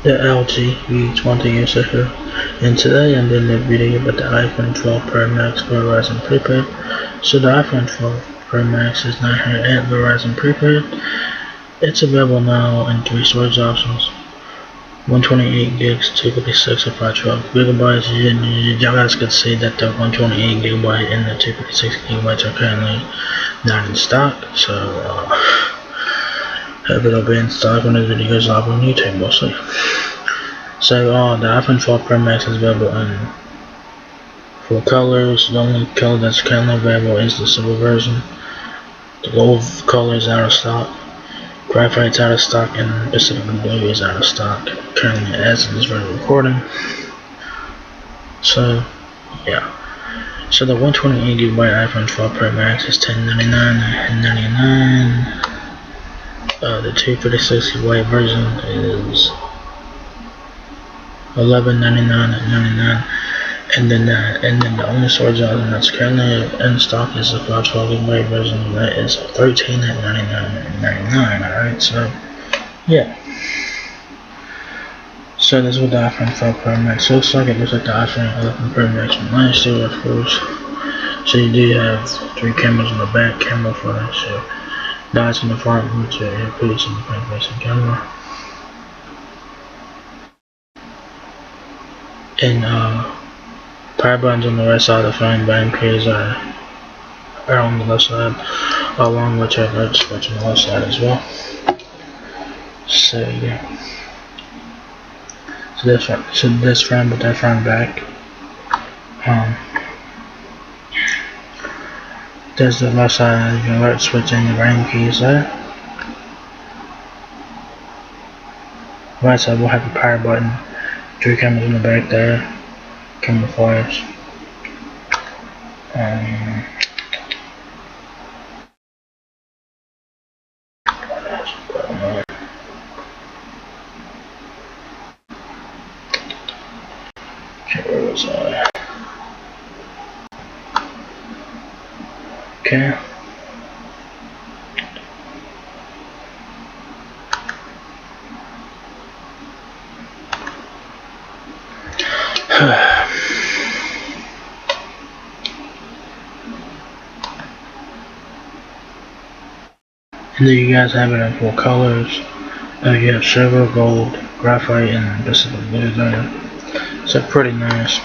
The LG V20 here, and today I'm doing a video about the iPhone 12 Pro Max Verizon Prepaid. So the iPhone 12 Pro Max is now here at Verizon Prepaid. It's available now in 3 storage options: 128 gigs, 256, or 512 gigabytes. You guys could see that the 128 gigabyte and the 256 gigabytes are currently not in stock. So hope it'll be in stock when this video goes live on YouTube. We'll see. So the iPhone 12 Pro Max is available in 4 colors. The only color that's currently available is the silver version. The gold color is out of stock. Graphite's out of stock, and Pacific Blue is out of stock currently as of this very recording. So yeah. So the 128 gigabyte iPhone 12 Pro Max is $1099.99. The 256 gigabyte version is $1199.99, and then the only storage option that's currently in stock is the 512 gigabyte version. That is $1399.99. Alright, so yeah. So this is what the iPhone 12 Pro Max looks like. It looks like the iPhone 11 Pro Max from last year, of course. So you do have 3 cameras on the back, camera for your dots in the front, with your earpiece and the front facing camera. And power buttons on the right side of the phone, button keys are on the left side, along with your note switch on the left side as well. So yeah. So this front with that front back. There's the left side of your alert switch and your rain keys there. Right side will have the power button, 3 cameras in the back there, camera flash. Where was I? Okay. And then you guys have it in 4 colors. You have silver, gold, graphite, and Pacific Blue there. So pretty nice.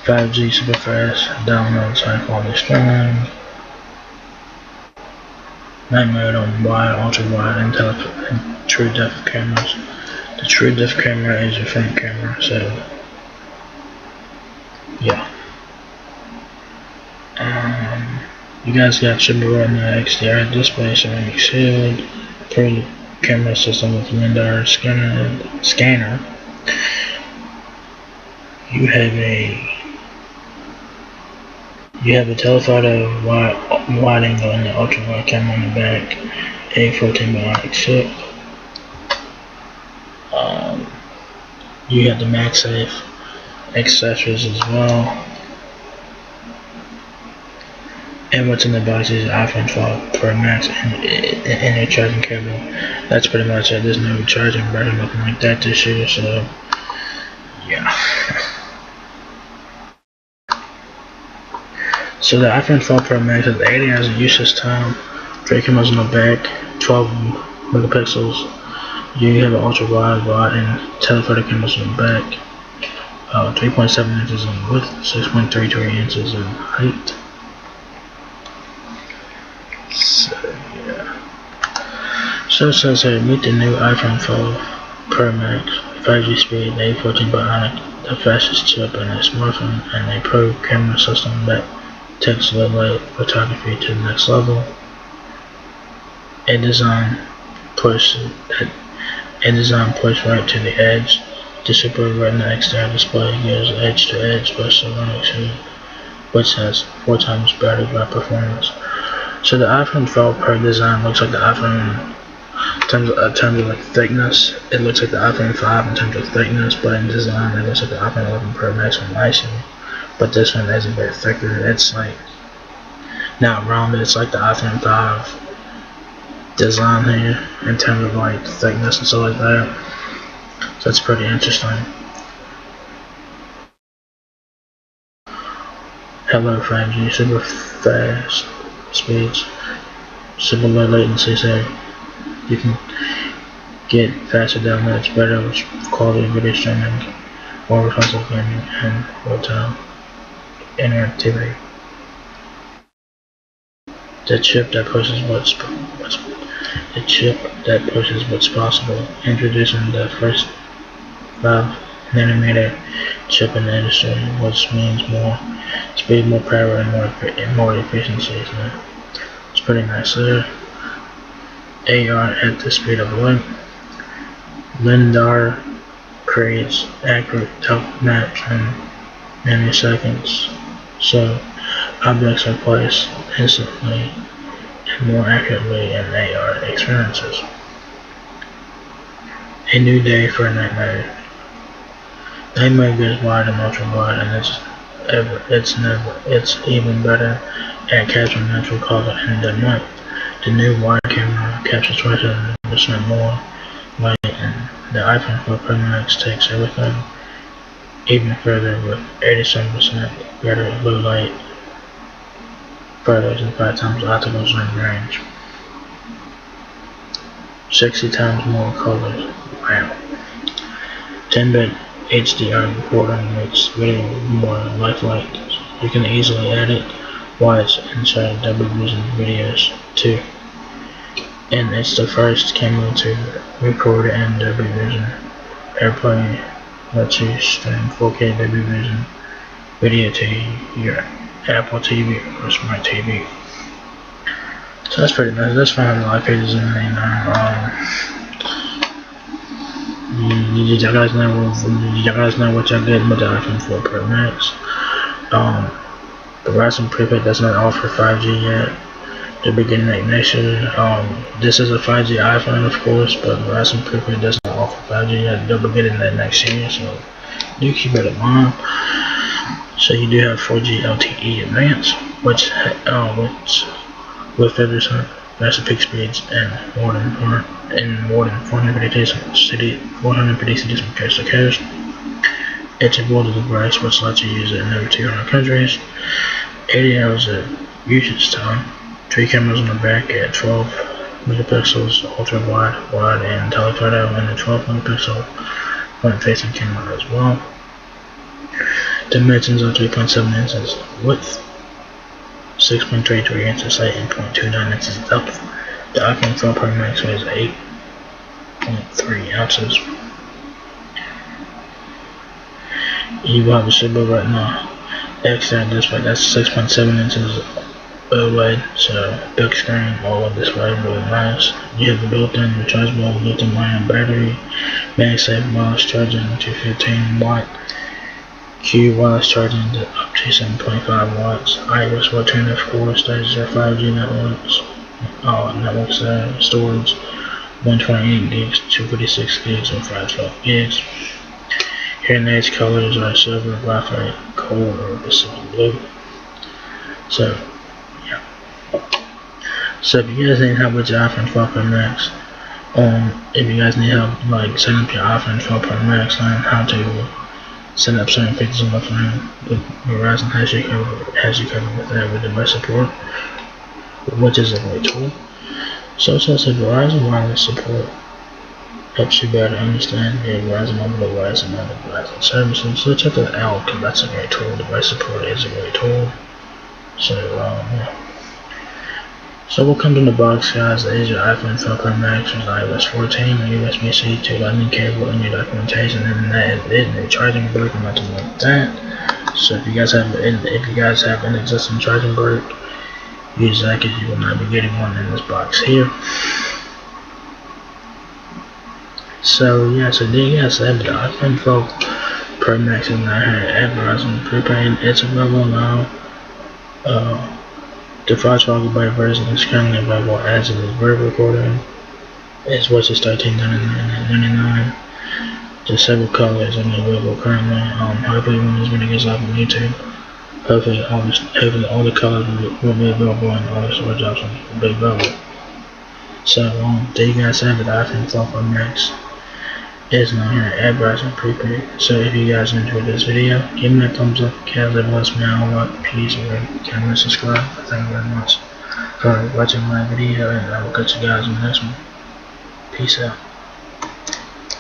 5G super fast downloads, high quality streaming, night mode on wide, ultra wide, and true depth cameras. The true depth camera is your front camera, so yeah. You guys got Super Retina XDR display, ceramic shield, pro camera system with LiDAR scanner. You have a telephoto wide angle and the ultra wide camera on the back, a 14 bionic chip. You have the MagSafe accessories as well. And what's in the box is iPhone 12 Pro Max and a charging cable. That's pretty much it. There's no charging button, nothing like that this year, so yeah. So the iPhone 12 Pro Max has 80 hours of usage time, 3 cameras on the back, 12 megapixels. You have an ultra wide and telephoto cameras on the back, 3.7 inches in width, 6.33 inches in height. So yeah. So it says here, meet the new iPhone 12 Pro Max, 5G speed, A14 bionic, the fastest chip in a smartphone, and a pro camera system that takes low light photography to the next level. A design pushed right to the edge. The Super Retina XDR display gives edge-to-edge brushed ceramic shield, which has 4 times better graph performance. So the iPhone 12 Pro design looks like the iPhone in terms of like thickness. It looks like the iPhone 5 in terms of thickness, but in design it looks like the iPhone 11 Pro Max from last year. But this one is a bit thicker. It's like not rounded. It's like the iPhone 5 design here in terms of like thickness and stuff like that. So that's pretty interesting. Hello 5G, super fast speeds, super low latency, so you can get faster downloads, better quality video streaming, more responsive gaming, and real-time interactivity. The chip that pushes what's possible, introducing the first 5nm chip in the industry, which means more speed, more power, and more efficiency. So it's pretty nice there. AR at the speed of light. LiDAR creates accurate depth maps in nanoseconds, so objects are placed instantly and more accurately in AR experiences. A new day for night mode. Night mode goes wide and ultra wide, and it's even better at capturing natural color in the night. The new wide camera captures 27% more light, and the iPhone 4 Pro Max takes everything even further with 87% better low light photos and 5 times optical zoom range. 60 times more colors. Wow. 10-bit HDR recording makes video more lifelike. You can easily edit whites inside double vision videos too. And it's the first camera to record in double vision. AirPlay lets you stream 4K double vision video to your Apple TV or Smart TV. So that's pretty nice. That's 500 pages in Did y'all guys know what y'all getting with the iPhone 4 Pro Max? Verizon Prepaid does not offer 5G yet. They're beginning next year. This is a 5G iPhone, of course, but Verizon Prepaid does not offer 5G yet. They'll be getting that next year, so do keep it in mind. So you do have 4G LTE Advanced, which with 50% faster peak speeds and more than 450 cities from coast to coast. It's a global device which lets you use it in over 200 countries. 80 hours of usage time. 3 cameras on the back at 12 megapixels, ultra wide, and telephoto, and a 12 megapixel front-facing camera as well. Dimensions are 3.7 inches width, 6.33 inches height, and 0.29 inches depth. The iPhone 4 Pro Max weighs 8.3 ounces. You have a Super Retina XR display that's 6.7 inches OLED, so big screen, OLED display, really nice. You have a built-in rechargeable lithium-ion battery, MagSafe wireless charging to 15 watt, Q wireless charging to up to 7.5 watts. Iris will turn, of course, there's your 5G networks, storage, 128 gigs, 256 gigs, and 512 gigs. Hearing aids colors are silver, graphite, gold, or Pacific blue. So, yeah. So if you guys need help with your iPhone 4 Pro Max, if you guys need help like setting up your iPhone 4 Pro Max, learn how to set up certain features on the phone, Verizon has you covered with that with device support, which is a great tool. So it says Verizon wireless support helps you better understand your Verizon mobile device and other Verizon services. So check that out, because that's a great tool. Device support is a great tool. So yeah. So what comes in the box, guys, is your iPhone 4 Pro Max with iOS 14, a USB-C to Lightning cable, and your documentation, and that is no charging brick or nothing like that. So if you guys have an existing charging brick, use that, because you will not be getting one in this box here. So yeah, so there you guys have the iPhone 4 Pro Max is now here at Verizon Prepaid. It's available now. The 512GB version is currently available as it is verb recording. Its worth is $13.99. The several colors are available currently. Hopefully when this video gets live on YouTube, hopefully all the colors will be available and all the storage options will be available. So there you guys have it. The iPhone 12 Pro Max is not here at Verizon Prepaid. So if you guys enjoyed this video, give me a thumbs up, guys. It was me. Like, please rate, comment, subscribe. Thank you very much for watching my video, and I will catch you guys in the next one. Peace out.